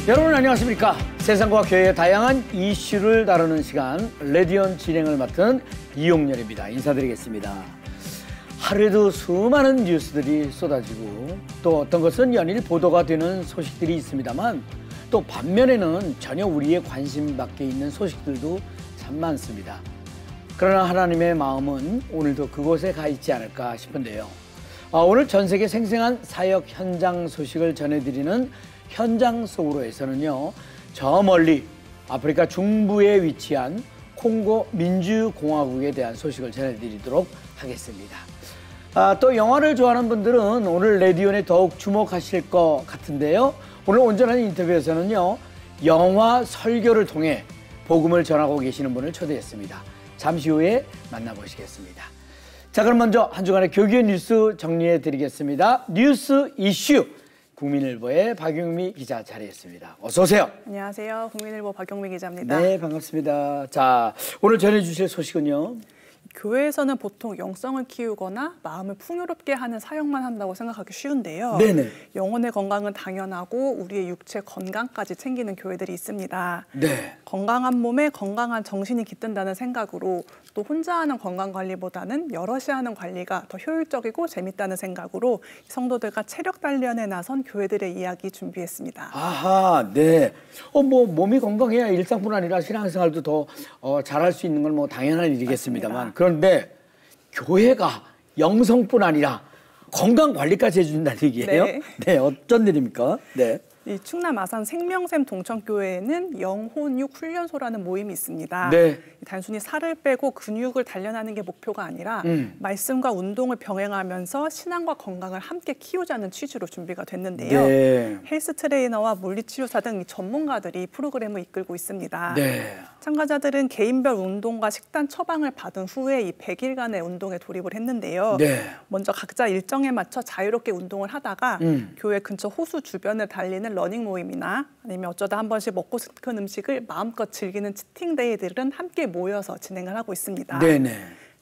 여러분 안녕하십니까? 세상과 교회의 다양한 이슈를 다루는 시간 레디언 진행을 맡은 이용렬입니다. 인사드리겠습니다. 하루에도 수많은 뉴스들이 쏟아지고 또 어떤 것은 연일 보도가 되는 소식들이 있습니다만 또 반면에는 전혀 우리의 관심 밖에 있는 소식들도 참 많습니다. 그러나 하나님의 마음은 오늘도 그곳에 가 있지 않을까 싶은데요. 오늘 전 세계 생생한 사역 현장 소식을 전해드리는 현장 속으로에서는요, 저 멀리 아프리카 중부에 위치한 콩고 민주공화국에 대한 소식을 전해드리도록 하겠습니다. 또 영화를 좋아하는 분들은 오늘 레디온에 더욱 주목하실 것 같은데요. 오늘 온전한 인터뷰에서는요, 영화 설교를 통해 복음을 전하고 계시는 분을 초대했습니다. 잠시 후에 만나보시겠습니다. 자, 그럼 먼저 한 주간의 교교의 뉴스 정리해 드리겠습니다. 뉴스 이슈 국민일보의 박용미 기자 자리했습니다. 어서 오세요. 안녕하세요. 국민일보 박용미 기자입니다. 네, 반갑습니다. 자, 오늘 전해주실 소식은요? 교회에서는 보통 영성을 키우거나 마음을 풍요롭게 하는 사역만 한다고 생각하기 쉬운데요. 네네. 영혼의 건강은 당연하고 우리의 육체 건강까지 챙기는 교회들이 있습니다. 네. 건강한 몸에 건강한 정신이 깃든다는 생각으로 또 혼자 하는 건강관리보다는 여럿이 하는 관리가 더 효율적이고 재밌다는 생각으로 성도들과 체력 단련에 나선 교회들의 이야기 준비했습니다. 아하, 네. 몸이 건강해야 일상뿐 아니라 신앙생활도 더 잘할 수 있는 건 뭐 당연한 일이겠습니다만 맞습니다. 그런데 교회가 영성뿐 아니라 건강 관리까지 해준다는 얘기예요? 네. 네, 어쩐 일입니까? 네. 이 충남 아산 생명샘 동천교회에는 영혼육 훈련소라는 모임이 있습니다. 네. 단순히 살을 빼고 근육을 단련하는 게 목표가 아니라 말씀과 운동을 병행하면서 신앙과 건강을 함께 키우자는 취지로 준비가 됐는데요. 네. 헬스 트레이너와 물리치료사 등 전문가들이 프로그램을 이끌고 있습니다. 네. 참가자들은 개인별 운동과 식단 처방을 받은 후에 이 100일간의 운동에 돌입을 했는데요. 네. 먼저 각자 일정에 맞춰 자유롭게 운동을 하다가 교회 근처 호수 주변을 달리는 러닝 모임이나 아니면 어쩌다 한 번씩 먹고 싶은 음식을 마음껏 즐기는 치팅데이들은 함께 모여서 진행을 하고 있습니다. 네네.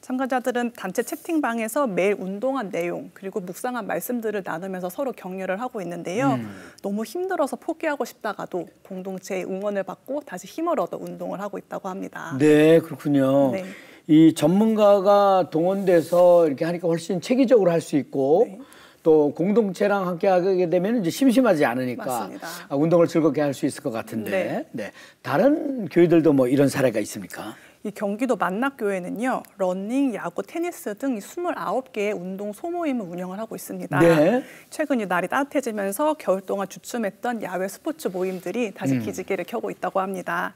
참가자들은 단체 채팅방에서 매일 운동한 내용 그리고 묵상한 말씀들을 나누면서 서로 격려를 하고 있는데요. 너무 힘들어서 포기하고 싶다가도 공동체의 응원을 받고 다시 힘을 얻어 운동을 하고 있다고 합니다. 네, 그렇군요. 네. 이 전문가가 동원돼서 이렇게 하니까 훨씬 체계적으로 할 수 있고 네. 또 공동체랑 함께 하게 되면 이제 심심하지 않으니까 맞습니다. 운동을 즐겁게 할 수 있을 것 같은데 네. 다른 교회들도 뭐 이런 사례가 있습니까? 이 경기도 만락교회는요. 러닝, 야구, 테니스 등 29개의 운동 소모임을 운영을 하고 있습니다. 네. 최근 이 날이 따뜻해지면서 겨울 동안 주춤했던 야외 스포츠 모임들이 다시 기지개를 켜고 있다고 합니다.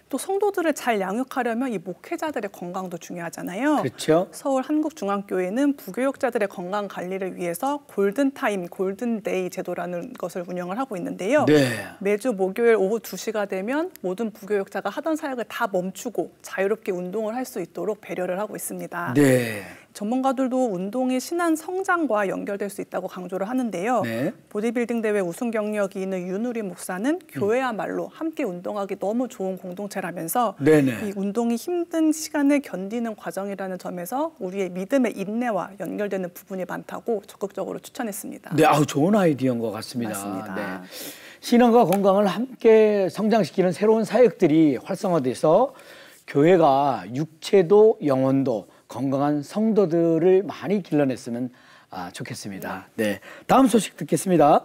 또 성도들을 잘 양육하려면 이 목회자들의 건강도 중요하잖아요. 그렇죠. 서울 한국중앙교회는 부교육자들의 건강 관리를 위해서 골든타임, 골든데이 제도라는 것을 운영을 하고 있는데요. 네. 매주 목요일 오후 2시가 되면 모든 부교육자가 하던 사역을 다 멈추고 자유롭게 운동을 할 수 있도록 배려를 하고 있습니다. 네. 전문가들도 운동이 신앙 성장과 연결될 수 있다고 강조를 하는데요. 네. 보디빌딩 대회 우승 경력이 있는 윤우리 목사는 교회야말로 함께 운동하기 너무 좋은 공동체라면서 네네. 이 운동이 힘든 시간을 견디는 과정이라는 점에서 우리의 믿음의 인내와 연결되는 부분이 많다고 적극적으로 추천했습니다. 네, 좋은 아이디어인 것 같습니다. 맞습니다. 네. 신앙과 건강을 함께 성장시키는 새로운 사역들이 활성화돼서 교회가 육체도 영혼도 건강한 성도들을 많이 길러냈으면 좋겠습니다. 네, 다음 소식 듣겠습니다.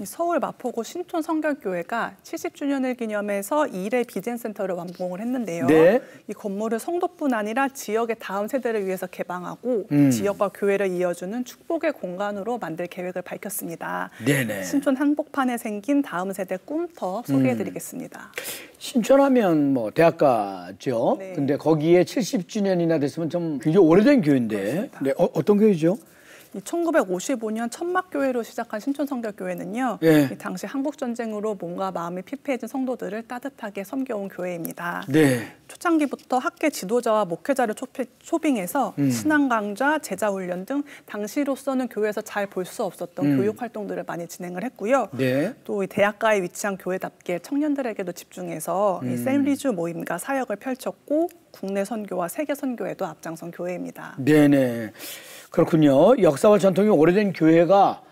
서울 마포구 신촌 성결교회가 70주년을 기념해서 1회 비전센터를 완공을 했는데요. 네. 이 건물을 성도뿐 아니라 지역의 다음 세대를 위해서 개방하고 지역과 교회를 이어주는 축복의 공간으로 만들 계획을 밝혔습니다. 네네. 신촌 한복판에 생긴 다음 세대 꿈터 소개해드리겠습니다. 신촌하면 뭐 대학가죠. 네. 근데 거기에 70주년이나 됐으면 좀 굉장히 오래된 교회인데. 그렇습니다. 네, 어떤 교회죠? 이 1955년 천막교회로 시작한 신촌성결교회는요. 예. 이 당시 한국전쟁으로 몸과 마음이 피폐해진 성도들을 따뜻하게 섬겨온 교회입니다. 네. 초창기부터 학계 지도자와 목회자를 초빙해서 신앙 강좌, 제자 훈련 등 당시로서는 교회에서 잘 볼 수 없었던 교육 활동들을 많이 진행을 했고요. 네. 또 이 대학가에 위치한 교회답게 청년들에게도 집중해서 이 샌리주 모임과 사역을 펼쳤고 국내 선교와 세계 선교에도 앞장선 교회입니다. 네네. 그렇군요. 역사와 전통이 오래된 교회가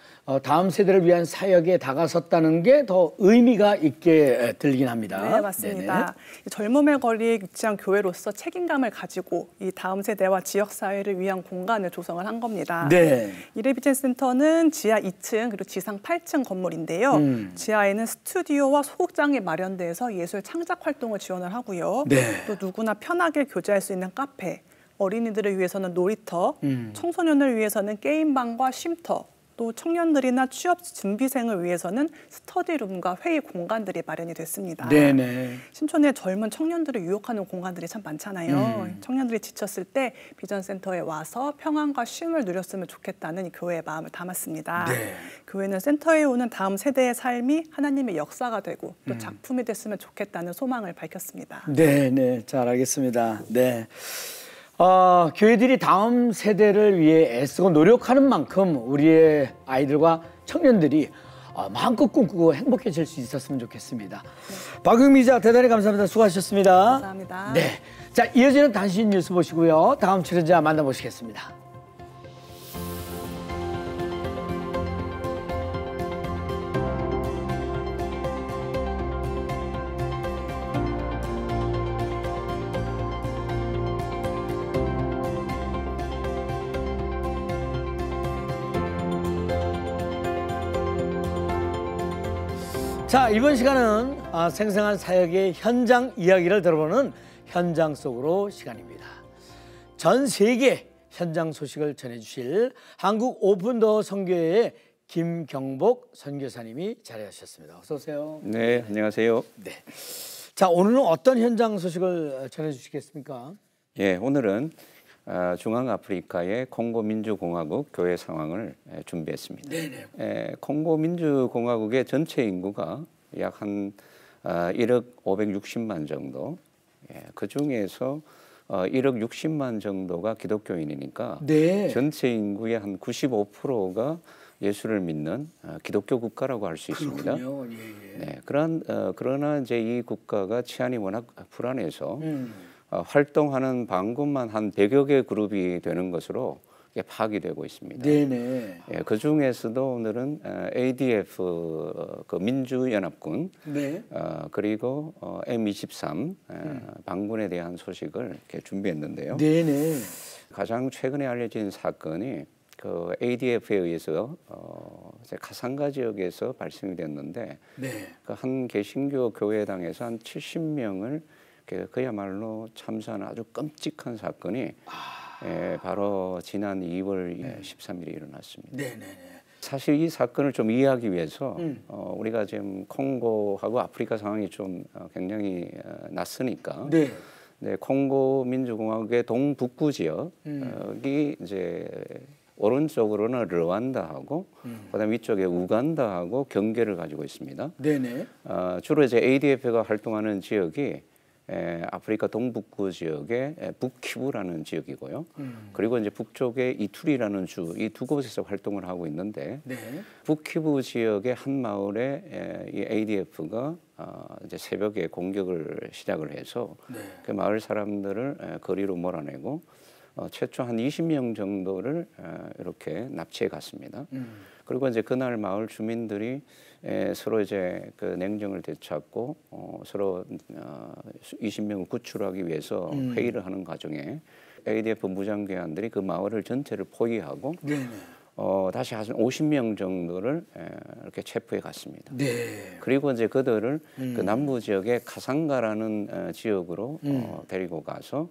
다음 세대를 위한 사역에 다가섰다는 게 더 의미가 있게 들리긴 합니다. 네, 맞습니다. 젊음의 거리에 위치한 교회로서 책임감을 가지고 이 다음 세대와 지역 사회를 위한 공간을 조성을 한 겁니다. 네. 이레비젠 센터는 지하 2층 그리고 지상 8층 건물인데요. 지하에는 스튜디오와 소극장이 마련돼서 예술 창작 활동을 지원을 하고요. 네. 또 누구나 편하게 교제할 수 있는 카페, 어린이들을 위해서는 놀이터, 청소년을 위해서는 게임방과 쉼터, 또 청년들이나 취업 준비생을 위해서는 스터디룸과 회의 공간들이 마련이 됐습니다. 네네. 신촌에 젊은 청년들을 유혹하는 공간들이 참 많잖아요. 청년들이 지쳤을 때 비전센터에 와서 평안과 쉼을 누렸으면 좋겠다는 이 교회의 마음을 담았습니다. 네. 교회는 센터에 오는 다음 세대의 삶이 하나님의 역사가 되고 또 작품이 됐으면 좋겠다는 소망을 밝혔습니다. 네네. 잘 알겠습니다. 네. 교회들이 다음 세대를 위해 애쓰고 노력하는 만큼 우리의 아이들과 청년들이 마음껏 꿈꾸고 행복해질 수 있었으면 좋겠습니다. 박용미 기자 대단히 감사합니다. 수고하셨습니다. 감사합니다. 네. 자, 이어지는 단신 뉴스 보시고요. 다음 출연자 만나보시겠습니다. 자, 이번 시간은 생생한 사역의 현장 이야기를 들어보는 현장 속으로 시간입니다. 전 세계 현장 소식을 전해주실 한국 오픈도어 선교회의 김경복 선교사님이 자리하셨습니다. 어서 오세요. 네, 안녕하세요. 네. 자, 오늘은 어떤 현장 소식을 전해주시겠습니까? 예, 오늘은 중앙아프리카의 콩고 민주공화국 교회 상황을 준비했습니다. 네네. 콩고 민주공화국의 전체 인구가 약 한 1억 560만 정도. 그 중에서 1억 60만 정도가 기독교인이니까 네. 전체 인구의 한 95%가 예수를 믿는 기독교 국가라고 할 수 있습니다. 그렇군요. 예. 네, 그러나 이제 이 국가가 치안이 워낙 불안해서 활동하는 방금만 한 100여 개 그룹이 되는 것으로 파악이 되고 있습니다. 네네. 예, 그 중에서도 오늘은 ADF 그 민주연합군, 네. 그리고 M23 반군에 대한 소식을 이렇게 준비했는데요. 네네. 가장 최근에 알려진 사건이 그 ADF에 의해서 가상가 지역에서 발생이 됐는데 네. 그 한 개신교 교회당에서 한 70명을 그야말로 참사한 아주 끔찍한 사건이 바로 지난 2월 13일에 일어났습니다. 네네네. 사실 이 사건을 좀 이해하기 위해서 우리가 지금 콩고하고 아프리카 상황이 좀 굉장히 낯서니까 네. 네, 콩고 민주공화국의 동북부 지역이 이제 오른쪽으로는 르완다하고 그다음 위쪽에 우간다하고 경계를 가지고 있습니다. 네네. 주로 이제 ADF가 활동하는 지역이 아프리카 동북부 지역의 북키부라는 지역이고요. 그리고 이제 북쪽에 이투리라는 주, 이 두 곳에서 활동을 하고 있는데 네. 북키부 지역의 한 마을에 이 ADF가 이제 새벽에 공격을 시작을 해서 네. 그 마을 사람들을 거리로 몰아내고 최초 한 20명 정도를 이렇게 납치해 갔습니다. 그리고 이제 그날 마을 주민들이 서로 이제 그 냉정을 되찾고 서로 20명을 구출하기 위해서 회의를 하는 과정에 ADF 무장괴한들이 그 마을을 전체를 포위하고 다시 한 50명 정도를 이렇게 체포해 갔습니다. 네. 그리고 이제 그들을 그 남부 지역의 카상가라는 지역으로 데리고 가서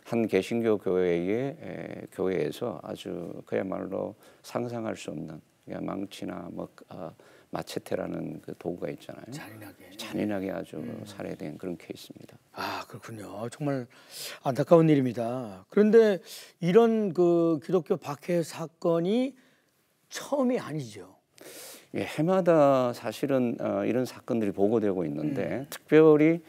한 개신교 교회에서 아주 그야말로 상상할 수 없는 망치나 뭐 마체테라는 그 도구가 있잖아요. 잔인하게 아주 살해된 그런 케이스입니다. 아, 그렇군요. 정말 안타까운 일입니다. 그런데 이런 그 기독교 박해 사건이 처음이 아니죠. 예, 해마다 사실은 이런 사건들이 보고되고 있는데 특별히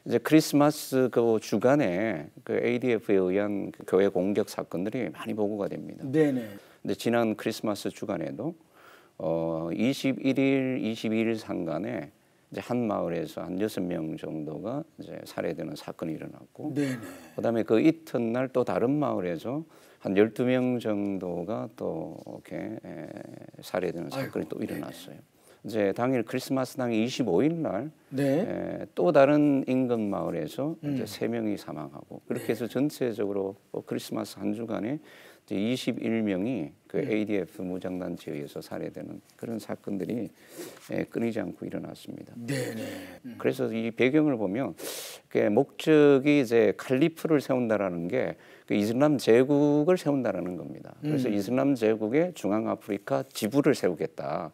이제 크리스마스 그 주간에 그 ADF에 의한 그 교회 공격 사건들이 많이 보고가 됩니다. 네네. 근데 지난 크리스마스 주간에도 21일, 22일 상간에 이제 한 마을에서 한 6명 정도가 이제 살해되는 사건이 일어났고 네네. 그다음에 그 이튿날 또 다른 마을에서 한 12명 정도가 또 이렇게 살해되는 사건이 또 일어났어요. 이제 당일 크리스마스 당일 25일 날 또 다른 인근 마을에서 이제 3명이 사망하고 그렇게 해서 전체적으로 크리스마스 한 주간에 이제 21명이 그 ADF 무장단체에 의해서 살해되는 그런 사건들이 끊이지 않고 일어났습니다. 그래서 이 배경을 보면 목적이 이제 칼리프를 세운다라는 게 그 이슬람 제국을 세운다라는 겁니다. 그래서 이슬람 제국의 중앙아프리카 지부를 세우겠다.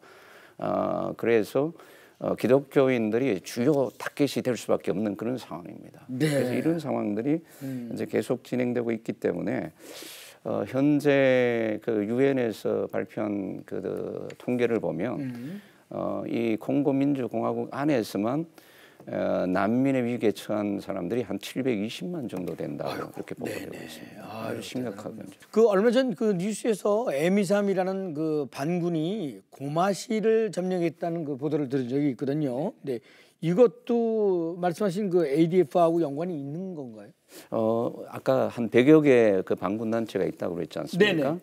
그래서 기독교인들이 주요 타겟이 될 수밖에 없는 그런 상황입니다. 그래서 이런 상황들이 이제 계속 진행되고 있기 때문에 현재 그 유엔에서 발표한 그 통계를 보면 이 콩고 민주공화국 안에서만 난민의 위기에 처한 사람들이 한 720만 정도 된다고 이렇게 보고되고 있습니다. 아주 심각하군요. 그 얼마 전 그 뉴스에서 M23이라는 그 반군이 고마시를 점령했다는 그 보도를 들은 적이 있거든요. 네, 이것도 말씀하신 그 ADF하고 연관이 있는 건가요? 아까 한 100여 개 그 반군 단체가 있다고 그랬지 않습니까?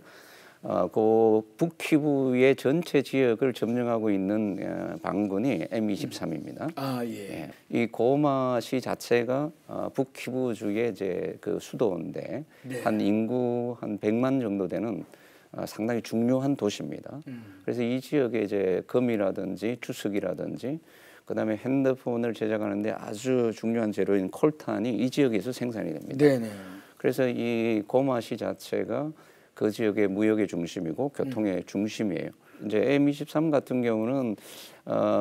그 북키부의 전체 지역을 점령하고 있는 반군이 M23입니다. 이 고마시 자체가 북키부주의 이제 그 수도인데 한 인구 한 100만 정도 되는 상당히 중요한 도시입니다. 그래서 이 지역에 이제 금이라든지 주석이라든지 그다음에 핸드폰을 제작하는데 아주 중요한 재료인 콜탄이 이 지역에서 생산이 됩니다. 그래서 이 고마시 자체가 그 지역의 무역의 중심이고 교통의 중심이에요. 이제 M23 같은 경우는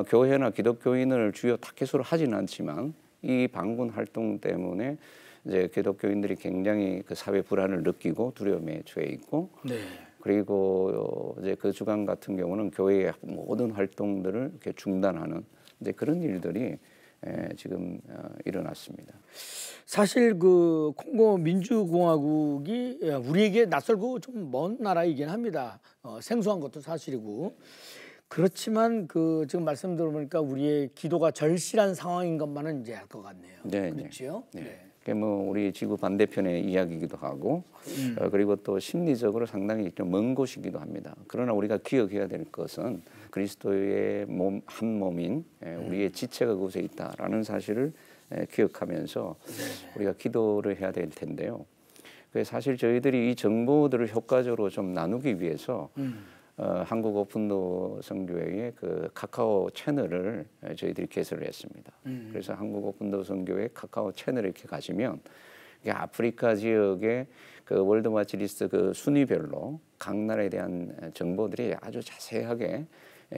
교회나 기독교인을 주요 타겟으로 하지는 않지만 이 반군 활동 때문에 이제 기독교인들이 굉장히 그 사회 불안을 느끼고 두려움에 처해 있고 그리고 이제 그 주간 같은 경우는 교회의 모든 활동들을 이렇게 중단하는 이제 그런 일들이 지금 일어났습니다. 사실 그 콩고 민주공화국이 우리에게 낯설고 좀 먼 나라이긴 합니다. 생소한 것도 사실이고 그렇지만 그 지금 말씀 들어보니까 우리의 기도가 절실한 상황인 것만은 이제 알 것 같네요. 그렇죠? 그게 뭐 우리 지구 반대편의 이야기이기도 하고 그리고 또 심리적으로 상당히 좀 먼 곳이기도 합니다. 그러나 우리가 기억해야 될 것은 그리스도의 몸 한 몸인 우리의 지체가 그곳에 있다라는 사실을 기억하면서 우리가 기도를 해야 될 텐데요. 사실 저희들이 이 정보들을 효과적으로 좀 나누기 위해서 한국 오픈도 선교회의 그 카카오 채널을 저희들이 개설을 했습니다. 그래서 한국 오픈도 선교회 카카오 채널에 이렇게 가시면 아프리카 지역의 그 월드와치 리스트 그 순위별로 각 나라에 대한 정보들이 아주 자세하게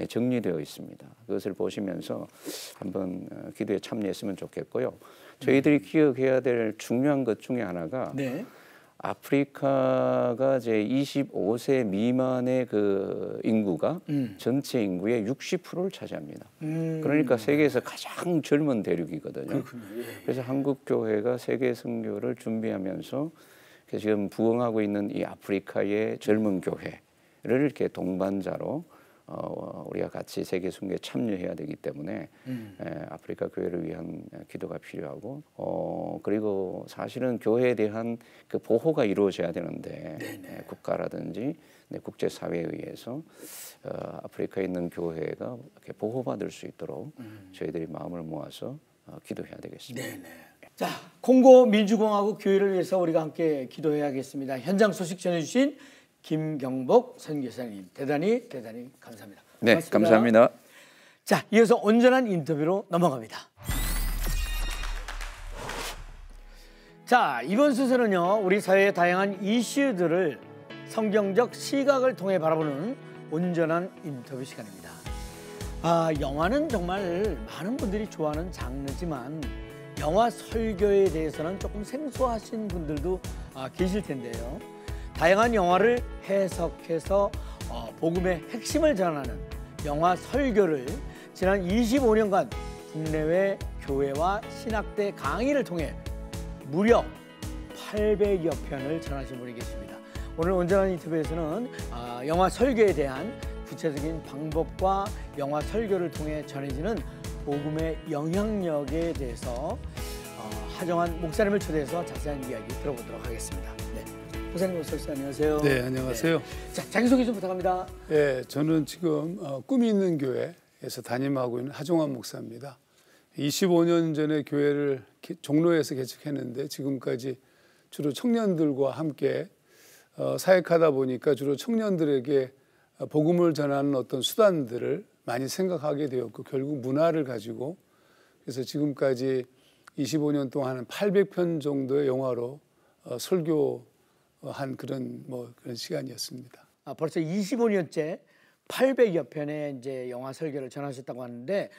정리되어 있습니다. 그것을 보시면서 한번 기도에 참여했으면 좋겠고요. 저희들이 기억해야 될 중요한 것 중에 하나가 아프리카가 이제 25세 미만의 그 인구가 전체 인구의 60%를 차지합니다. 그러니까 세계에서 가장 젊은 대륙이거든요. 그래서 한국 교회가 세계 선교를 준비하면서 지금 부흥하고 있는 이 아프리카의 젊은 교회를 이렇게 동반자로 우리가 같이 세계 선교에 참여해야 되기 때문에 아프리카 교회를 위한 기도가 필요하고 그리고 사실은 교회에 대한 그 보호가 이루어져야 되는데 국가라든지 국제 사회에 의해서 아프리카에 있는 교회가 이렇게 보호받을 수 있도록 저희들이 마음을 모아서 기도해야 되겠습니다. 자, 콩고 민주공화국 교회를 위해서 우리가 함께 기도해야겠습니다. 현장 소식 전해주신 김경복 선교사님 대단히 감사합니다. 네, 고맙습니다. 감사합니다. 자, 이어서 온전한 인터뷰로 넘어갑니다. 자, 이번 순서는요, 우리 사회의 다양한 이슈들을 성경적 시각을 통해 바라보는 온전한 인터뷰 시간입니다. 영화는 정말 많은 분들이 좋아하는 장르지만 영화 설교에 대해서는 조금 생소하신 분들도 계실 텐데요. 다양한 영화를 해석해서 복음의 핵심을 전하는 영화 설교를 지난 25년간 국내외 교회와 신학대 강의를 통해 무려 800여 편을 전하신 분이 계십니다. 오늘 온전한 인터뷰에서는 영화 설교에 대한 구체적인 방법과 영화 설교를 통해 전해지는 복음의 영향력에 대해서 하정환 목사님을 초대해서 자세한 이야기 들어보도록 하겠습니다. 네. 목사님 어서 오세요. 안녕하세요. 네, 안녕하세요. 네. 자, 자기소개 좀 부탁합니다. 네, 저는 지금 꿈이 있는 교회에서 담임하고 있는 하정환 목사입니다. 25년 전에 교회를 종로에서 개척했는데 지금까지 주로 청년들과 함께 사역하다 보니까 주로 청년들에게 복음을 전하는 어떤 수단들을 많이 생각하게 되었고 결국 문화를 가지고 그래서 지금까지 25년 동안 한 800편 정도의 영화로 설교한 그런 시간이었습니다. 벌써 25년째 800여 편의 이제 영화 설교를 전하셨다고 하는데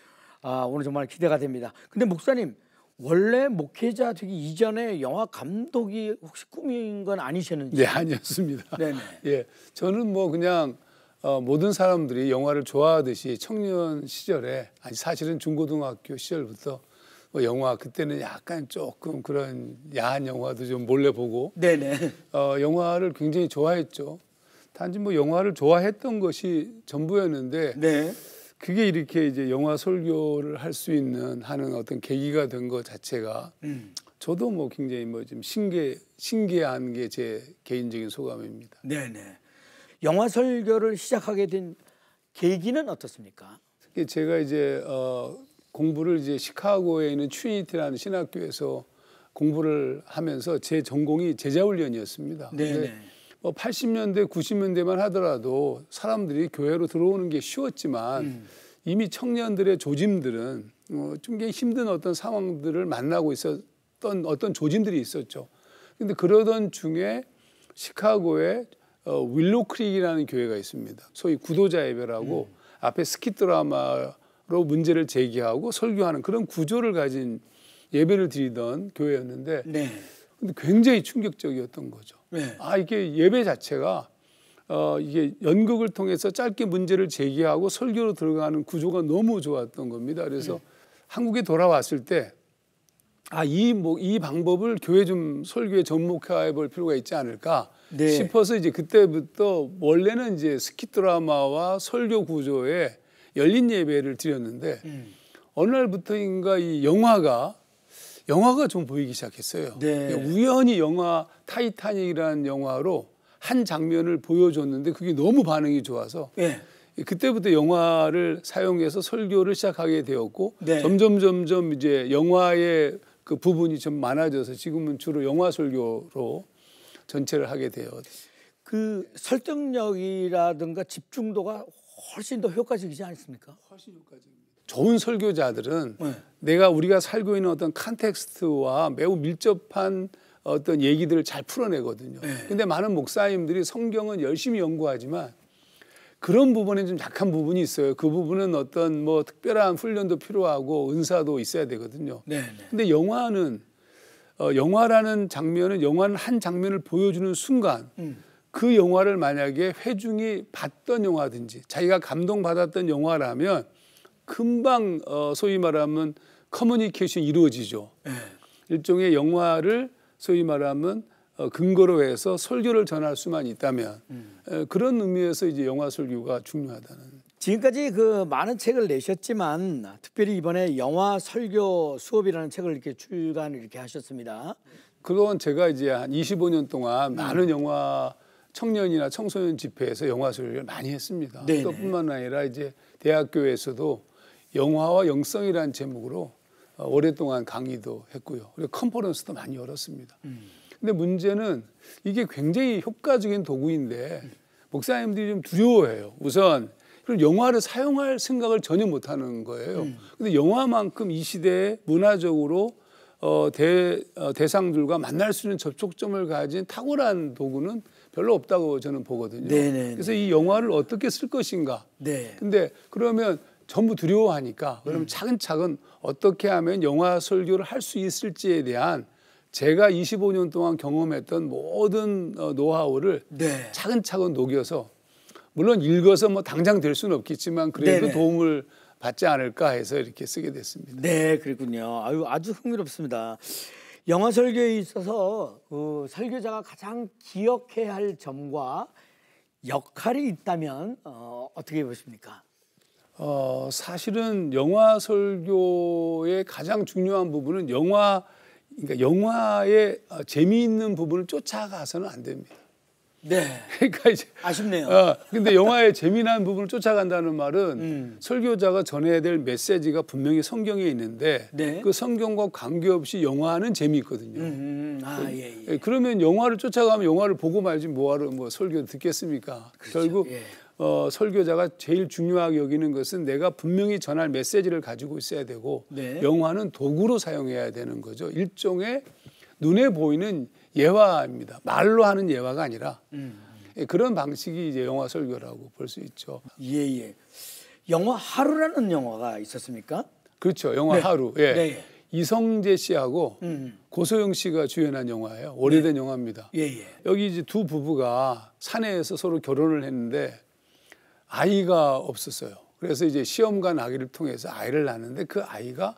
오늘 정말 기대가 됩니다. 근데 목사님 원래 목회자 되기 이전에 영화 감독이 혹시 꿈인 건 아니셨는지? 네, 아니었습니다. 네네. 예, 저는 그냥 모든 사람들이 영화를 좋아하듯이 청년 시절에 아니 사실은 중고등학교 시절부터 영화 그때는 약간 조금 그런 야한 영화도 좀 몰래 보고 네네. 영화를 굉장히 좋아했죠. 단지 영화를 좋아했던 것이 전부였는데 네. 그게 이렇게 이제 영화 설교를 할 수 하는 어떤 계기가 된 것 자체가 저도 굉장히 좀 신기한 게 제 개인적인 소감입니다. 네네. 영화 설교를 시작하게 된 계기는 어떻습니까? 제가 이제 공부를 이제 시카고에 있는 트리니티라는 신학교에서 공부를 하면서 제 전공이 제자훈련이었습니다. 네네. 80년대, 90년대만 하더라도 사람들이 교회로 들어오는 게 쉬웠지만 이미 청년들의 조짐들은 좀 힘든 어떤 상황들을 만나고 있었던 어떤 조짐들이 있었죠. 근데 그러던 중에 시카고에 윌로우 크릭이라는 교회가 있습니다. 소위 구도자 예배라고 앞에 스킷 드라마로 문제를 제기하고 설교하는 그런 구조를 가진 예배를 드리던 교회였는데 네. 근데 굉장히 충격적이었던 거죠. 네. 이게 예배 자체가 이게 연극을 통해서 짧게 문제를 제기하고 설교로 들어가는 구조가 너무 좋았던 겁니다. 그래서 한국에 돌아왔을 때 이 방법을 교회 좀 설교에 접목해 볼 필요가 있지 않을까 네. 싶어서 이제 그때부터 원래는 이제 스킷 드라마와 설교 구조에 열린 예배를 드렸는데 어느 날부터인가 이 영화가 좀 보이기 시작했어요. 네. 우연히 영화 타이타닉이라는 영화로 한 장면을 보여줬는데 그게 너무 반응이 좋아서 네. 그때부터 영화를 사용해서 설교를 시작하게 되었고 네. 점점 이제 영화의 그 부분이 좀 많아져서 지금은 주로 영화 설교로 전체를 하게 돼요. 그 설득력이라든가 집중도가 훨씬 더 효과적이지 않습니까? 훨씬 효과적입니다. 좋은 설교자들은 네. 우리가 살고 있는 어떤 컨텍스트와 매우 밀접한 어떤 얘기들을 잘 풀어내거든요. 근데 많은 목사님들이 성경은 열심히 연구하지만 그런 부분에 좀 약한 부분이 있어요. 그 부분은 어떤 특별한 훈련도 필요하고 은사도 있어야 되거든요. 네. 근데 영화는 영화라는 장면은 영화는 한 장면을 보여주는 순간 그 영화를 만약에 회중이 봤던 영화든지 자기가 감동받았던 영화라면 금방 소위 말하면 커뮤니케이션이 이루어지죠. 네. 일종의 영화를 소위 말하면 근거로 해서 설교를 전할 수만 있다면 그런 의미에서 이제 영화 설교가 중요하다는. 지금까지 그 많은 책을 내셨지만 특별히 이번에 영화 설교 수업이라는 책을 이렇게 출간을 이렇게 하셨습니다. 그건 제가 이제 한 25년 동안 많은 영화 청년이나 청소년 집회에서 영화 설교를 많이 했습니다. 네네. 또 뿐만 아니라 이제 대학교에서도 영화와 영성이라는 제목으로 오랫동안 강의도 했고요. 그리고 컨퍼런스도 많이 열었습니다. 근데 문제는 이게 굉장히 효과적인 도구인데 목사님들이 좀 두려워해요. 우선 그럼 영화를 사용할 생각을 전혀 못하는 거예요. 근데 영화만큼 이 시대에 문화적으로 대상들과 만날 수 있는 접촉점을 가진 탁월한 도구는 별로 없다고 저는 보거든요. 네네. 그래서 이 영화를 어떻게 쓸 것인가. 네. 근데 그러면 전부 두려워하니까 그럼 차근차근 어떻게 하면 영화 설교를 할 수 있을지에 대한 제가 25년 동안 경험했던 모든 노하우를 네. 차근차근 녹여서 물론 읽어서 당장 될 수는 없겠지만 그래도 네네. 도움을 받지 않을까 해서 이렇게 쓰게 됐습니다. 네, 그렇군요. 아주 흥미롭습니다. 영화 설교에 있어서 그 설교자가 가장 기억해야 할 점과 역할이 있다면 어떻게 보십니까? 사실은 영화 설교의 가장 중요한 부분은 영화 그러니까 영화의 재미있는 부분을 쫓아가서는 안 됩니다. 네. 그러니까 이제 아쉽네요. 근데 영화의 재미난 부분을 쫓아간다는 말은 설교자가 전해야 될 메시지가 분명히 성경에 있는데 네. 그 성경과 관계없이 영화는 재미있거든요. 예. 그러면 영화를 쫓아가면 영화를 보고 말지 뭐하러 뭐 설교 듣겠습니까? 그렇죠. 결국 예. 설교자가 제일 중요하게 여기는 것은 내가 분명히 전할 메시지를 가지고 있어야 되고 네. 영화는 도구로 사용해야 되는 거죠. 일종의 눈에 보이는 예화입니다. 말로 하는 예화가 아니라 그런 방식이 이제 영화 설교라고 볼 수 있죠. 예. 영화 하루라는 영화가 있었습니까? 그렇죠. 영화 네. 하루. 예. 네. 이성재 씨하고 고소영 씨가 주연한 영화예요. 오래된 영화입니다. 예. 여기 이제 두 부부가 사내에서 서로 결혼을 했는데 아이가 없었어요. 그래서 이제 시험관 아기를 통해서 아이를 낳았는데 그 아이가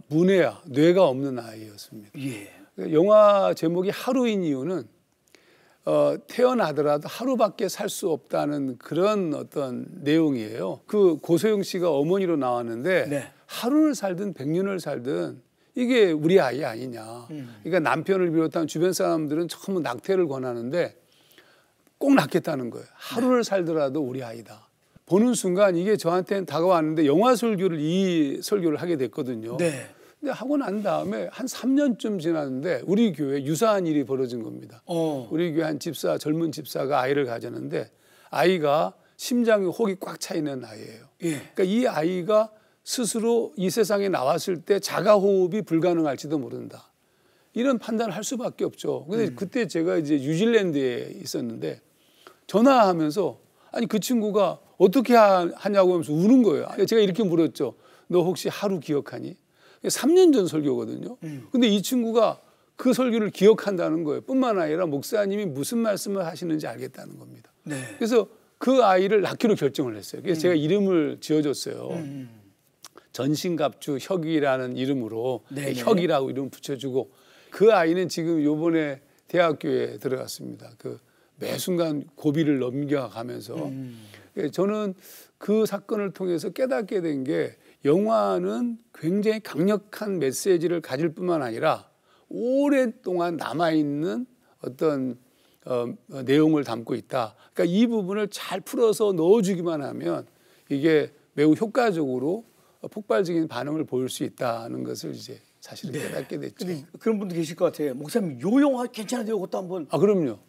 문해아, 뇌가 없는 아이였습니다. 예. 영화 제목이 하루인 이유는 태어나더라도 하루밖에 살 수 없다는 그런 어떤 내용이에요. 그 고소영 씨가 어머니로 나왔는데 네. 하루를 살든 100년을 살든 이게 우리 아이 아니냐. 그러니까 남편을 비롯한 주변 사람들은 전부 낙태를 권하는데 꼭 낳겠다는 거예요. 하루를 살더라도 우리 아이다. 보는 순간 이게 저한테는 다가왔는데 영화 설교를 이 설교를 하게 됐거든요. 네. 근데 하고 난 다음에 한 3년쯤 지났는데 우리 교회에 유사한 일이 벌어진 겁니다. 우리 교회 한 집사, 젊은 집사가 아이를 가졌는데 아이가 심장에 혹이 꽉 차 있는 아이예요. 예. 그러니까 이 아이가 스스로 이 세상에 나왔을 때 자가 호흡이 불가능할지도 모른다. 이런 판단을 할 수밖에 없죠. 근데 그때 제가 이제 뉴질랜드에 있었는데 전화하면서 아니 그 친구가 어떻게 하냐고 하면서 우는 거예요. 제가 이렇게 물었죠. 너 혹시 하루 기억하니? 3년 전 설교거든요. 근데 이 친구가 그 설교를 기억한다는 거예요. 뿐만 아니라 목사님이 무슨 말씀을 하시는지 알겠다는 겁니다. 네. 그래서 그 아이를 낳기로 결정을 했어요. 그래서 제가 이름을 지어줬어요. 전신갑주 혁이라는 이름으로 혁이라고 이름 붙여주고 그 아이는 지금 요번에 대학교에 들어갔습니다. 그 매 순간 고비를 넘겨가면서 저는 그 사건을 통해서 깨닫게 된 게 영화는 굉장히 강력한 메시지를 가질 뿐만 아니라 오랫동안 남아있는 어떤 내용을 담고 있다. 그러니까 이 부분을 잘 풀어서 넣어주기만 하면 이게 매우 효과적으로 폭발적인 반응을 보일 수 있다는 것을 이제 사실은 깨닫게 됐죠. 근데 그런 분도 계실 것 같아요. 목사님 요 영화 괜찮은데요, 그것도 한번. 그럼요.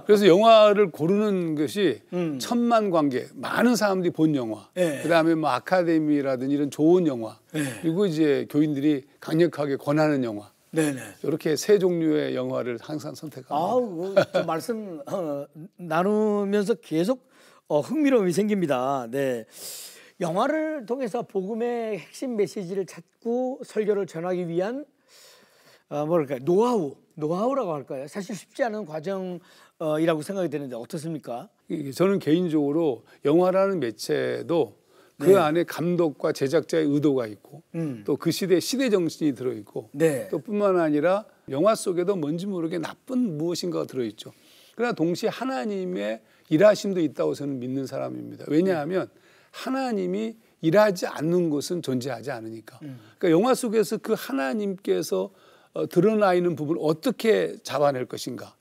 그래서 영화를 고르는 것이 천만 관객, 많은 사람들이 본 영화. 네. 그다음에 뭐 아카데미라든지 이런 좋은 영화. 네. 그리고 이제 교인들이 강력하게 권하는 영화. 네네. 이렇게 세 종류의 영화를 항상 선택합니다. 좀 말씀 나누면서 계속 흥미로움이 생깁니다. 네. 영화를 통해서 복음의 핵심 메시지를 찾고 설교를 전하기 위한 뭐랄까요, 노하우라고 할까요? 사실 쉽지 않은 과정이라고 생각이 되는데 어떻습니까? 저는 개인적으로 영화라는 매체도 그 안에 감독과 제작자의 의도가 있고 또 그 시대 정신이 들어있고 또 뿐만 아니라 영화 속에도 뭔지 모르게 나쁜 무엇인가가 들어있죠. 그러나 동시에 하나님의 일하심도 있다고 저는 믿는 사람입니다. 왜냐하면 하나님이 일하지 않는 것은 존재하지 않으니까. 그러니까 영화 속에서 그 하나님께서 드러나 있는 부분을 어떻게 잡아낼 것인가.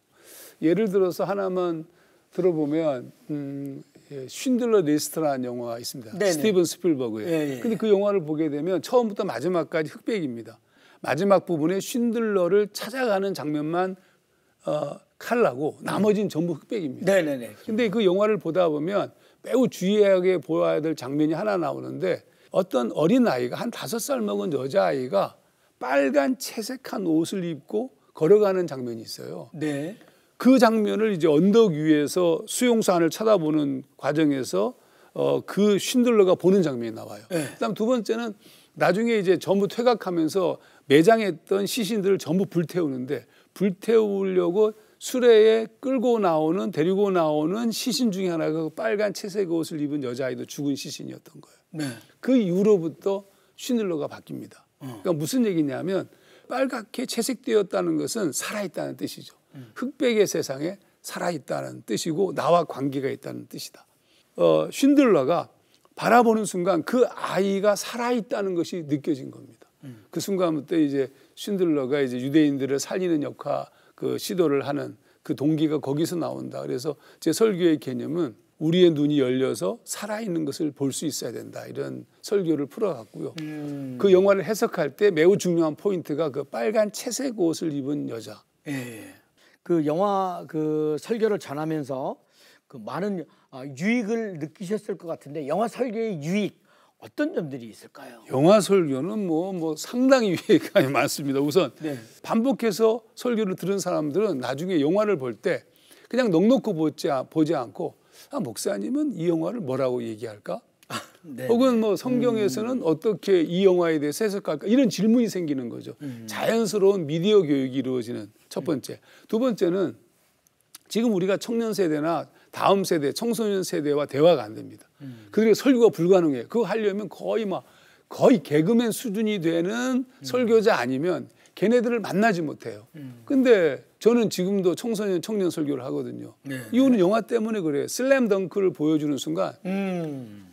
예를 들어서 하나만 들어보면 쉰들러 리스트라는 영화가 있습니다. 네네. 스티븐 스필버그의. 근데 그 영화를 보게 되면 처음부터 마지막까지 흑백입니다. 마지막 부분에 쉰들러를 찾아가는 장면만 칼라고 나머지는 전부 흑백입니다. 네네네. 근데 그 영화를 보다 보면 매우 주의하게 보아야 될 장면이 하나 나오는데 어떤 어린 아이가 한 5살 먹은 여자아이가 빨간 채색한 옷을 입고 걸어가는 장면이 있어요. 네. 그 장면을 이제 언덕 위에서 수용소 안을 쳐다보는 과정에서 그 쉰들러가 보는 장면이 나와요. 그다음 두 번째는 나중에 이제 전부 퇴각하면서 매장했던 시신들을 전부 불태우는데 불태우려고 수레에 데리고 나오는 시신 중에 하나가 빨간 채색 옷을 입은 여자아이도 죽은 시신이었던 거예요. 네. 그 이후로부터 쉰들러가 바뀝니다. 그러니까 무슨 얘기냐면 빨갛게 채색되었다는 것은 살아있다는 뜻이죠. 흑백의 세상에 살아있다는 뜻이고 나와 관계가 있다는 뜻이다. 쉰들러가 바라보는 순간 그 아이가 살아있다는 것이 느껴진 겁니다. 그 순간부터 이제 쉰들러가 이제 유대인들을 살리는 그 시도를 하는 그 동기가 거기서 나온다. 그래서 제 설교의 개념은 우리의 눈이 열려서 살아있는 것을 볼 수 있어야 된다. 이런 설교를 풀어갔고요. 그 영화를 해석할 때 매우 중요한 포인트가 그 빨간 채색 옷을 입은 여자. 예. 그 영화 그 설교를 전하면서 그 많은 유익을 느끼셨을 것 같은데 영화 설교의 유익 어떤 점들이 있을까요? 영화 설교는 뭐 상당히 유익이 많습니다. 우선 네. 반복해서 설교를 들은 사람들은 나중에 영화를 볼 때 그냥 넉넉히 보지 않고 목사님은 이 영화를 뭐라고 얘기할까? 네. 혹은 뭐 성경에서는 어떻게 이 영화에 대해서 해석할까? 이런 질문이 생기는 거죠. 자연스러운 미디어 교육이 이루어지는 첫 번째. 두 번째는 지금 우리가 청년 세대나 다음 세대, 청소년 세대와 대화가 안 됩니다. 그들의 설교가 불가능해요. 그거 하려면 거의 개그맨 수준이 되는 설교자 아니면 걔네들을 만나지 못해요. 근데 저는 지금도 청소년, 청년 설교를 하거든요. 네. 이유는 영화 때문에 그래요. 슬램덩크를 보여주는 순간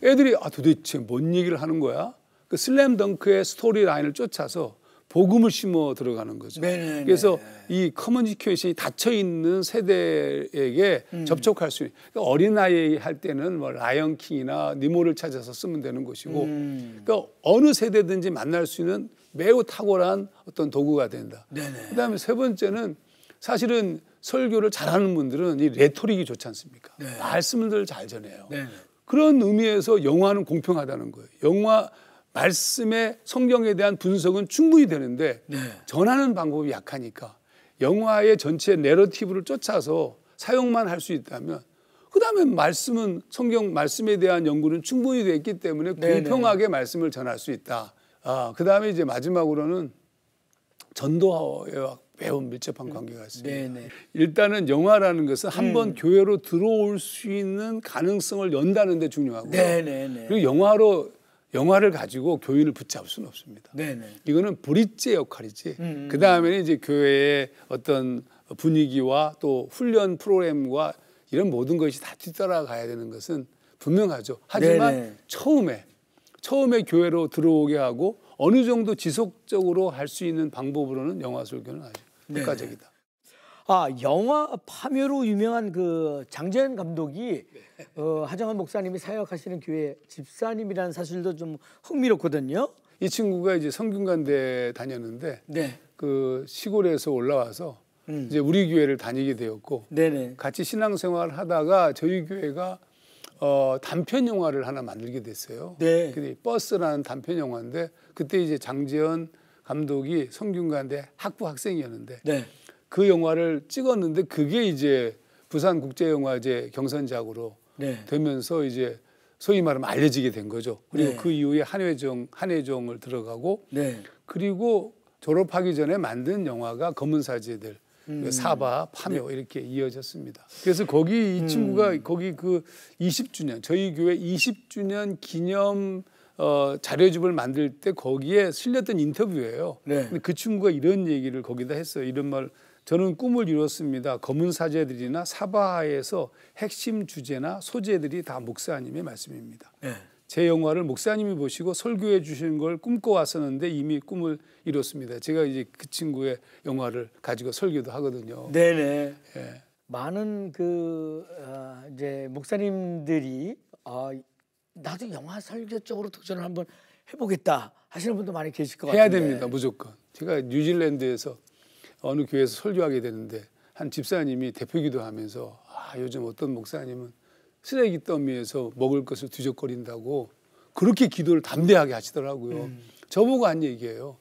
애들이 도대체 뭔 얘기를 하는 거야? 그 슬램덩크의 스토리 라인을 쫓아서 복음을 심어 들어가는 거죠. 네네네. 그래서 이 커뮤니케이션이 닫혀 있는 세대에게 접촉할 수 있는. 그러니까 어린아이 할 때는 뭐 라이언 킹이나 니모를 찾아서 쓰면 되는 것이고, 그러니까 어느 세대든지 만날 수 있는 매우 탁월한 어떤 도구가 된다. 네네. 그다음에 세 번째는 사실은 설교를 잘하는 분들은 이 레토릭이 좋지 않습니까? 네. 말씀을 잘 전해요. 네네. 그런 의미에서 영화는 공평하다는 거예요. 영화 말씀의 성경에 대한 분석은 충분히 되는데 네. 전하는 방법이 약하니까 영화의 전체 내러티브를 쫓아서 사용만 할 수 있다면 그다음에 말씀은 성경 말씀에 대한 연구는 충분히 되어 있기 때문에 공평하게 말씀을 전할 수 있다. 그다음에 이제 마지막으로는 전도와 매우 밀접한 관계가 있습니다. 네네. 일단은 영화라는 것은 한번 교회로 들어올 수 있는 가능성을 연다는 데 중요하고요. 네네네. 그리고 영화를 가지고 교인을 붙잡을 수는 없습니다. 네네. 이거는 브릿지 역할이지. 그 다음에는 이제 교회의 어떤 분위기와 또 훈련 프로그램과 이런 모든 것이 다 뒤따라가야 되는 것은 분명하죠. 하지만 네네. 처음에 교회로 들어오게 하고 어느 정도 지속적으로 할 수 있는 방법으로는 영화 설교는 아주 효과적이다. 영화 파묘로 유명한 그 장재현 감독이 하정환 목사님이 사역하시는 교회 집사님이라는 사실도 좀 흥미롭거든요. 이 친구가 이제 성균관대 다녔는데 네. 그 시골에서 올라와서 이제 우리 교회를 다니게 되었고 네네. 같이 신앙생활을 하다가 저희 교회가 단편 영화를 하나 만들게 됐어요. 네. 근데 버스라는 단편 영화인데 그때 이제 장재현 감독이 성균관대 학부 학생이었는데 네. 그 영화를 찍었는데 그게 이제 부산국제영화제 경선작으로 네. 되면서 이제 소위 말하면 알려지게 된 거죠. 그리고 네. 그 이후에 한혜정을 들어가고 네. 그리고 졸업하기 전에 만든 영화가 검은 사제들, 사바, 파묘 이렇게 이어졌습니다. 그래서 거기 이 친구가 거기 그 20주년 저희 교회 20주년 기념 자료집을 만들 때 거기에 실렸던 인터뷰예요. 네. 근데 그 친구가 이런 얘기를 거기다 했어요. 이런 말. 저는 꿈을 이뤘습니다. 검은 사제들이나 사바하에서 핵심 주제나 소재들이 다 목사님의 말씀입니다. 네. 제 영화를 목사님이 보시고 설교해 주시는 걸 꿈꿔왔었는데 이미 꿈을 이뤘습니다. 제가 이제 그 친구의 영화를 가지고 설교도 하거든요. 네네. 예. 많은 이제 목사님들이 나도 영화 설교 쪽으로 도전을 한번 해보겠다 하시는 분도 많이 계실 것 같아요. 해야 됩니다. 무조건. 제가 뉴질랜드에서 어느 교회에서 설교하게 되는데 한 집사님이 대표 기도하면서 요즘 어떤 목사님은 쓰레기 더미에서 먹을 것을 뒤적거린다고 그렇게 기도를 담대하게 하시더라고요. 저보고 한 얘기예요.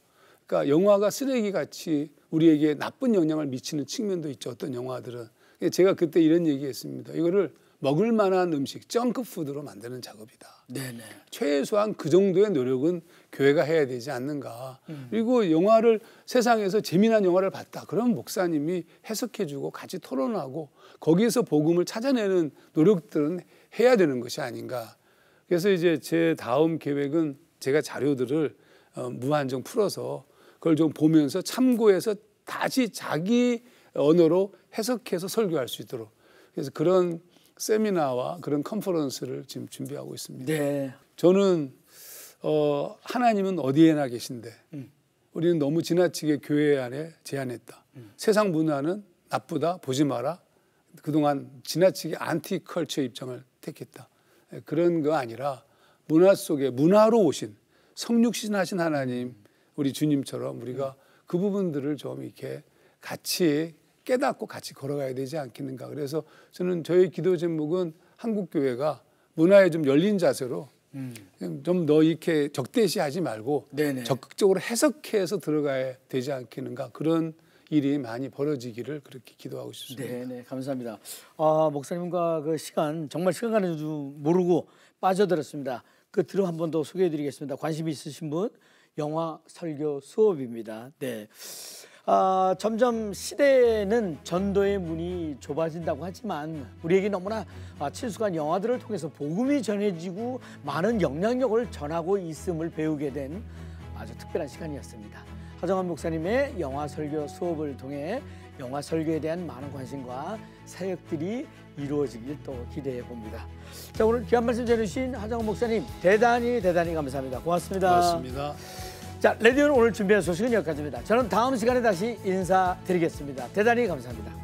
그러니까 영화가 쓰레기같이 우리에게 나쁜 영향을 미치는 측면도 있죠. 어떤 영화들은. 제가 그때 이런 얘기했습니다. 이거를 먹을 만한 음식, 정크푸드로 만드는 작업이다. 네네. 최소한 그 정도의 노력은 교회가 해야 되지 않는가. 그리고 영화를 세상에서 재미난 영화를 봤다. 그럼 목사님이 해석해주고 같이 토론하고 거기에서 복음을 찾아내는 노력들은 해야 되는 것이 아닌가. 그래서 이제 제 다음 계획은 제가 자료들을 무한정 풀어서 그걸 좀 보면서 참고해서 다시 자기 언어로 해석해서 설교할 수 있도록. 그래서 그런 세미나와 그런 컨퍼런스를 지금 준비하고 있습니다. 네. 저는 하나님은 어디에나 계신데 우리는 너무 지나치게 교회 안에 제한했다. 세상 문화는 나쁘다, 보지 마라. 그동안 지나치게 안티컬처 입장을 택했다. 그런 거 아니라 문화 속에 문화로 오신 성육신하신 하나님, 우리 주님처럼 우리가 그 부분들을 좀 이렇게 같이 깨닫고 같이 걸어가야 되지 않겠는가. 그래서 저는 저희 기도 제목은 한국 교회가 문화에 좀 열린 자세로 좀 더 이렇게 적대시하지 말고 네네. 적극적으로 해석해서 들어가야 되지 않겠는가. 그런 일이 많이 벌어지기를 그렇게 기도하고 싶습니다. 네, 감사합니다. 목사님과 그 시간 정말 시간 가는 줄 모르고 빠져들었습니다. 그 들어 한 번 더 소개해드리겠습니다. 관심 있으신 분 영화 설교 수업입니다. 네. 점점 시대는 전도의 문이 좁아진다고 하지만 우리에게 너무나 친숙한 영화들을 통해서 복음이 전해지고 많은 영향력을 전하고 있음을 배우게 된 아주 특별한 시간이었습니다. 하정환 목사님의 영화 설교 수업을 통해 영화 설교에 대한 많은 관심과 사역들이 이루어지길 또 기대해 봅니다. 자, 오늘 귀한 말씀 전해주신 하정환 목사님 대단히 감사합니다. 고맙습니다. 고맙습니다. 자, 레디오는 오늘 준비한 소식은 여기까지입니다. 저는 다음 시간에 다시 인사드리겠습니다. 대단히 감사합니다.